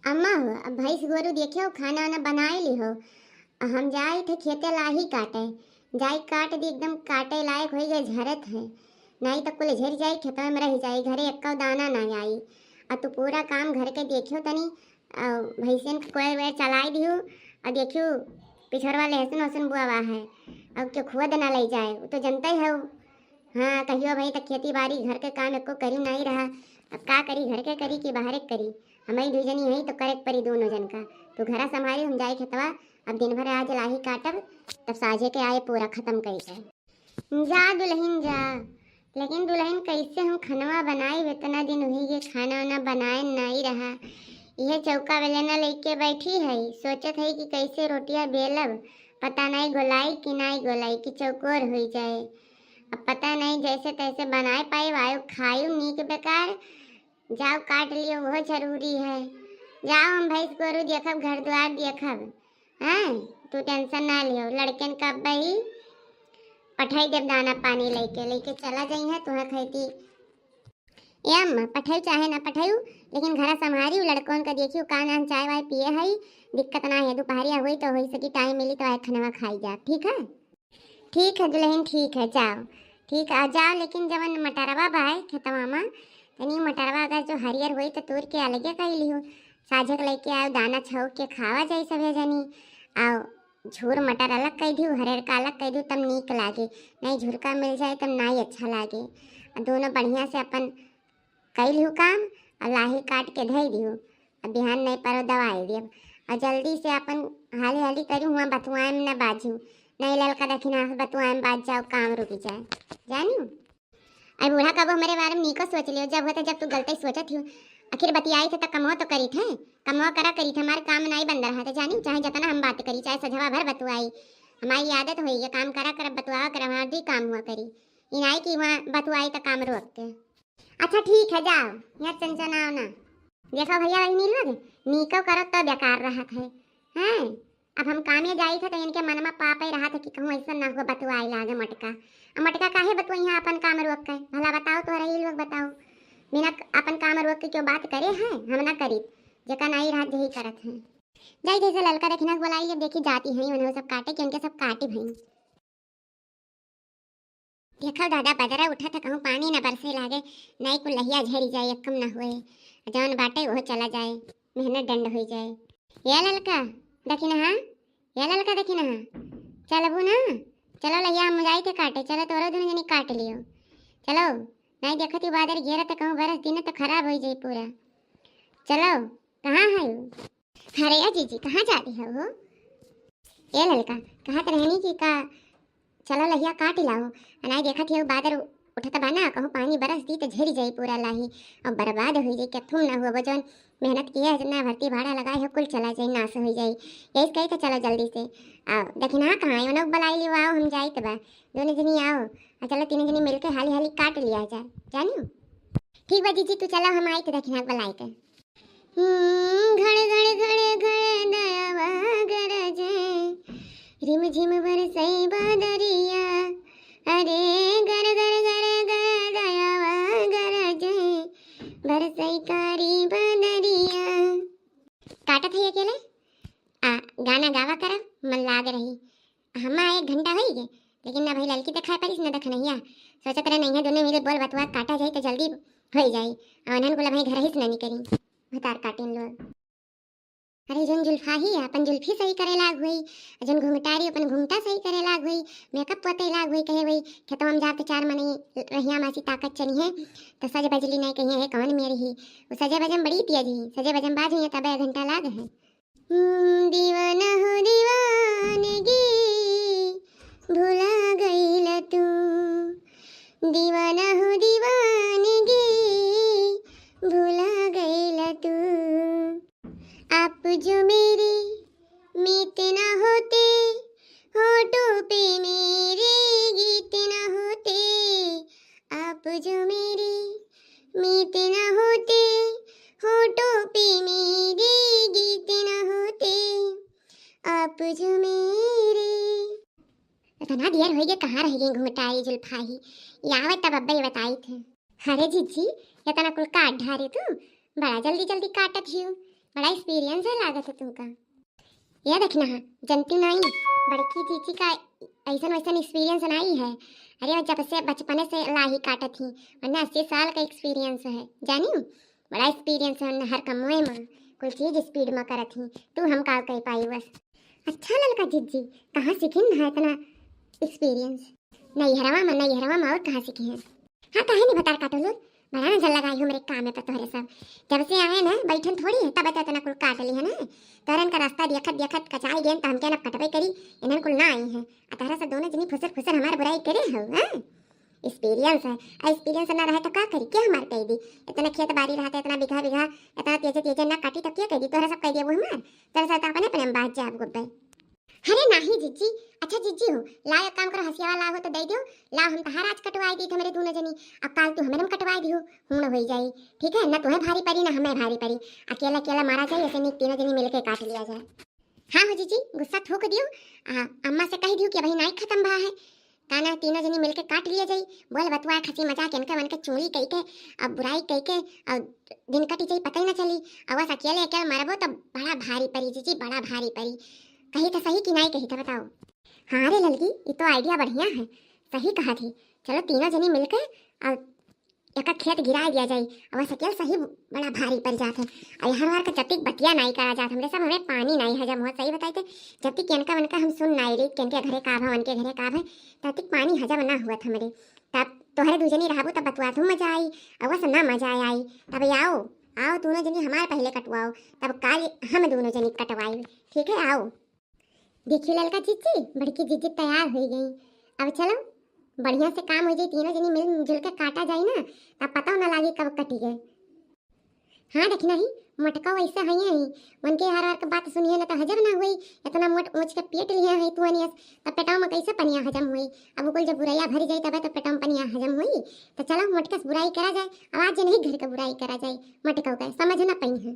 अम्मा हो अब भैंस गोरू देखियो खाना वाना बनाए ली हो। हम जाए थे खेते लाही काटे, जाई काट दी एकदम काटे लायक हो गए झरत है। नहीं तो कुल झर जाई खेतवा में रह जाई, घरे एक्का दाना ना आई। अब तू पूरा काम घर के देखियो तनी, भैंसियन के कोयर वेर चलाई दियो और देखियो पिछड़वा लहसुन वहसुन बुआवा है। अब क्यों खुद ना ले जाए, वो तो जनता ही है। हाँ कहियो भाई तक खेती बाड़ी घर के काम एको करी नहीं रहा। अब का करी, घर के करी कि बाहर के करी। हमारी दू जनी है तो करे परी दोनों जन का। तो घरा संभाली हम जाए खेतवा। अब दिन भर आज लाही काटब, तब साझे के आए पूरा खत्म करी जाए। जा दुल्हन जा, लेकिन दुल्हन कैसे हम खनवा बनाई, इतना दिन हुई ये खाना वाना बनाए नहीं रहा। यह चौका बेलना लेके बैठी है, सोचत है कि कैसे रोटियां बेलब। पता नहीं गोलाई कि नहीं गोलाई कि चौकोर हो जाए। अब पता नहीं जैसे तैसे बनाए पाए आयो खायू नीक बेकार। जाओ काट लियो वो जरूरी है। जाओ हम भैंस गोरू देखब, घर द्वार देखब। हाँ तू टेंशन ना लियो, लड़कन का बही पठाई देव दाना पानी लेके लेके चला जाई है तुह खेती। ए अम्मा पठाई चाहे ना पठायू, लेकिन घरा संभारी लड़कों का देखियो का ना चाय वाय पिए है। दिक्कत ना है, दोपहरिया हुई तो हो सकी टाइम मिली तो आए खाना खाई जा। ठीक है, ठीक है दुल्हन, ठीक है जाओ। ठीक है जाओ, लेकिन जब मटरवा बाय खेतवा में तनी मटरवा अगर जो हरियर हुई तो तोड़ के अलगे कर लियो। साझक लेके आओ, दाना छौक के खावा जाई सभे जनी। आओ झूर मटर अलग कर दियो, हरियर का अलग कर दियो, तब नीक लागे। नहीं झुरका मिल जाए तब नहीं अच्छा लागे। दोनों बढ़िया से अपन कर लियो काम और लाही काट के धई दियो। अब बिहान नहीं परो दवाई दियो और जल्दी से अपन हाली हाली करूँ, हुआ बतुआए में न बाजू। नहीं ललका दखिना बतुआए में बाज जाओ, काम रुक जाए जानियो। अरे बूढ़ा कब हमारे बारे में नीको सोच लियो, जब होता जब तू गलती सोचत हो। आखिर बतियाई थे तो कमो तो करी थे, कमो करा करी थे, हमारे काम नहीं बंद रहा था जानी। चाहे जितना हम बात करी, चाहे सजवा भर बतुआई, हमारी आदत हुई है काम करा कर बतुआ कर हमारा भी काम हुआ करी। इनाई की वहाँ बतुआई तो काम रोक के। अच्छा ठीक है जाओ, यहाँ चंचना आओ ना। देखो भैया वही नील लोग नीको करो तो बेकार रहा है। हैं अब हम कामे जाई थे तो इनके मन में पाप ही रहा था कि कहूँ ऐसा ना हुआ बतुआई लागे मटका। मटका काहे बतुआ यहाँ अपन काम रोक के, भला बताओ तो रही लोग बताओ। बिना अपन काम रोक के क्यों बात करे हैं, हम ना करी जका नहीं रहा यही करत हैं। जाई जैसे ललका रखना बोलाई अब देखी जाती हैं उन्हें सब काटे कि उनके सब काटे भई। देखो दादा बदरा उठा था कहूँ पानी न बरसे लागे, नहीं को लहिया झड़ी जाए कम न हुए, जौन बाटे वो चला जाए, मेहनत दंड हो जाए। ये ललका देखी ना, ये ललका देखी ना, चलबू ना, चलो लहिया हम जाई थे काटे, चलो तोरो दोनों जनी काट लियो। चलो नहीं देखो तू बादर घेरा तो कहूँ बरस दिन तो खराब हो जाए पूरा। चलो कहाँ है वो? अरे जीजी कहाँ जाती है वो? ये ललका कहाँ तो रहनी की का, चलो लहिया काट लाओ। नहीं देखा थी बादर उठता बना कहूँ पानी बरस दी तो झड़ जाए पूरा लाही और बर्बाद हो जाए, क्या थूम ना हुआ वजन मेहनत किया है जितना भर्ती भाड़ा लगाए हो कुल चला जाए, नाश हो जाए। यही कही तो चलो जल्दी से आओ। देखी ना कहाँ है लोग बुलाई लियो, आओ हम जाए तो बा दोनों जनी आओ और चलो तीनों जनी मिलकर हाली हाली काट लिया जाए जानियो। ठीक बा दीदी तू चलो हम आई तो देखी ना बुलाई के। घड़ घड़ घड़ घड़ दयावा गरजे रिम झिम बरसई बादरिया, अरे गर गर गर गर दयावा गरजे बरसई कारी बादरिया। काटत है अकेले गाना गावा करा मन लाग रही। हमा 1 घंटा हो गए लेकिन ना भाई लड़की दिखाई पारिस ना देख नहीं सोचत रहे नहीं दोनों मिले बोल बतवा काटा जाए तो जल्दी हो जाए। अनहन को भाई घर ही से नहीं करी भतार काटिन लोग। अरे जन जुल्फा ही अपन जुल्फी सही करे लाग हुई, जन घुंघटारी अपन घुंघटा सही करे लाग हुई, मेकअप पोते लाग हुई कहे वही खेतवा में जाके 4 मनी रहिया मासी ताकत चली है तो सज बजली नहीं कही है कौन मेरी ही वो सजे बजम बड़ी पिया जी सजे बजम बाज हुई तब 1 घंटा लाग है। दीवाना हो दीवानगी भुला गई तू, दीवाना हो दीवानगी भुला गई तू, आप जो मेरे मीत न होते होठों पे मेरे गीत न होते, आप जो मेरे मीत न होते होठों पे मेरे गीत न होते, आप जो मेरे। इतना देर हो गया कहाँ रह गई घुमटाई जुल्फाही, यहाँ तब अब्बा ही बताई थे। अरे जीजी इतना कुल काट ढारे तू बड़ा जल्दी जल्दी काटत हियो, बड़ा एक्सपीरियंस है लागत है तुमका। ये देखना है जनती नहीं, बड़की चीची का ऐसा वैसा एक्सपीरियंस नहीं है। अरे जब से बचपने से लाही काटत थी, वरना 80 साल का एक्सपीरियंस है जानी। बड़ा एक्सपीरियंस है हर कमोए में, कोई चीज स्पीड में करत थी तू हम का कह पाई बस। अच्छा ललका जीजी कहाँ सीखिन है इतना एक्सपीरियंस? नैहरवा में और कहाँ सीखे हैं? हाँ कहे नहीं बता काटो लोग, बड़ा नजर लगाई हो मेरे काम में पर तोहरे सब। जब से आए ना बैठन थोड़ी है तब इतना कुल काट ली है ना। तोरन का रास्ता देखत देखत कचाई गेन तो हम क्या ना कटवाई करी, इन्हन कुल ना आई है। तारा से दोनों जनी फुसर फुसर हमार बुराई करे हो। हां एक्सपीरियंस है, एक्सपीरियंस ना रहे तो का करी, क्या हमार कह दी? इतना खेत बाड़ी रहता, इतना बीघा बीघा इतना तेज तेज ना काटी तो क्या कह दी? तोहरा सब कह दिया वो हमार, तेरे साथ अपने अपने बात जा आप गुब्बे। अरे नहीं जीजी, अच्छा जीजी हो ला एक काम करो, हसिया ला हो तो दे दियो। ला हम तहार आज कटवाई दी थे मेरे दोनों जनी, अब काल तू हमें कटवाई दियो, हूं हो जाई। ठीक है ना, तुम्हें भारी पड़ी ना हमें भारी पड़ी, अकेला अकेला मारा जाए ऐसे नहीं, तीनों जनी मिलके काट लिया जाए। हाँ हो जीजी गुस्सा थोक दियो, अम्मा से कह दियो कि भाई नाई खत्म भा है, काना तीनों जनी मिलके काट लिया जाई। बोल बतवा खसी मजाक इनका मन के चूड़ी कह के अब बुराई कह के अब दिन कटी जाई पता ही ना चली। अब बस अकेले अकेले मारबो तो बड़ा भारी पड़ी जीजी, बड़ा भारी पड़ी। कही तो सही कि नहीं कही तो बताओ। हाँ रे ललकी ये तो आइडिया बढ़िया है, सही कहा थी। चलो तीनों जनी मिलकर और एक खेत गिरा दिया जाए, अब सकेल सही बड़ा भारी पड़ जाता है। और हर बार का जब तक बतिया नहीं करा जाता हमरे सब, हमें पानी नहीं हजम हो, सही बताए थे। जब तक केनका वनका हम सुन नहीं रही केनके घरे काभ है उनके घरे काभ है, तब तक पानी हजम ना हुआ था मेरे। तब तोहरे दूजनी रहबू तब बतवा तू मजा आई, अब वह ना मजा आई। तब आओ आओ दोनों जनी हमारे पहले कटवाओ, तब काल हम दोनों जनी कटवाई। ठीक है आओ। देखिए ललका जीजी बड़की जीजी तैयार हो गई, अब चलो बढ़िया से काम हो जाए, तीनों जनी मिलजुल के काटा जाए ना, तब पता ना लागे कब कटी गए। हाँ देखना ही मटका वैसा है ही उनके हर हर का बात सुनिए ना तो हजम ना हुई। इतना मोट ऊँच के पेट लिया है तू अनियस, तब पेटाव में कैसे पनिया हजम हुई? अब कुल जब बुराइया भरी जाए तब तो पेटाव में पनिया हजम हुई। तो चलो मटका से बुराई करा जाए, आवाज नहीं घर का बुराई करा जाए, मटका का समझ ना पाई है।